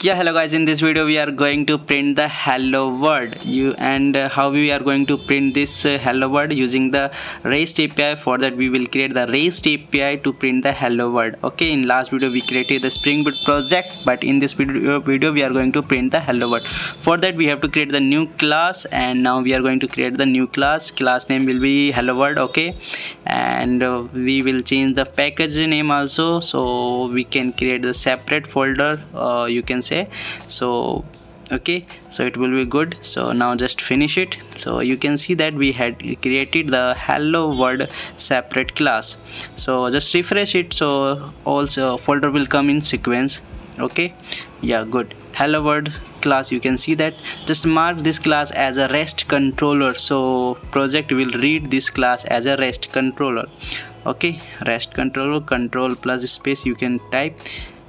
Yeah, hello guys, in this video we are going to print the hello world. How we are going to print this hello world using the REST API. For that we will create the REST API to print the hello world. Okay, in last video we created the Spring Boot project, but in this video we are going to print the hello world. For that we have to create the new class, and now we are going to create the new class name will be hello world. Okay, and we will change the package name also, so we can create the separate folder, you can say. So okay, so it will be good. So now just finish it. So you can see that we had created the hello world separate class. So just refresh it, so also folder will come in sequence. Okay, yeah, good. Hello world class, you can see that. Just mark this class as a REST controller, so project will read this class as a REST controller. Okay, REST controller, control plus space you can type,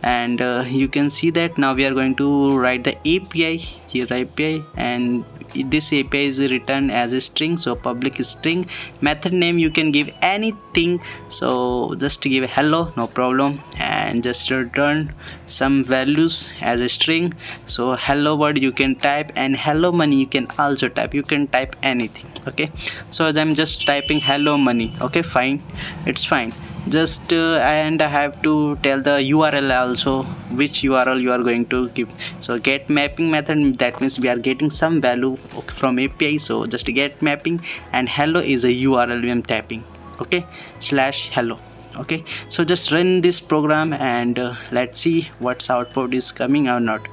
and you can see that now we are going to write the API here, API, and this API is written as a string, so public string. Method name you can give anything, so just give hello, no problem, and just return some values as a string. So hello world you can type, and hello money you can also type, you can type anything. Okay, so as I'm just typing hello money. Okay, fine, it's fine. Just and I have to tell the URL also, which URL you are going to give. So get mapping method, that means we are getting some value from API, so just get mapping, and hello is a URL we am typing. Okay, slash hello. Okay, so just run this program, and let's see what's output is coming or not.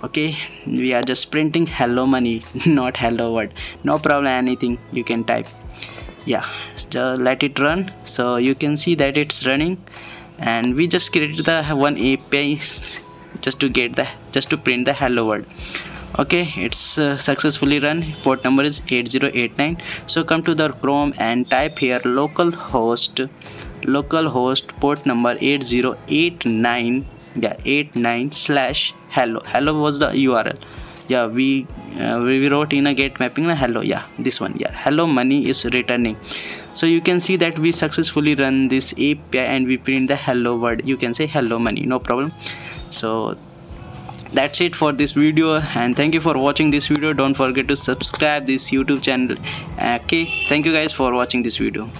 Okay, we are just printing hello money, not hello world. No problem, anything you can type. Yeah, so let it run. So you can see that it's running, and we just created the one API just to print the hello world. Okay, it's successfully run. Port number is 8089. So come to the Chrome and type here localhost port number 8089. Yeah, 89/hello. Hello was the URL. Yeah, we wrote in a get mapping hello. Yeah, this one. Yeah, hello money is returning. So you can see that we successfully run this API and we print the hello world. You can say hello money, no problem. So that's it for this video, and thank you for watching this video. Don't forget to subscribe this YouTube channel. Okay, thank you guys for watching this video.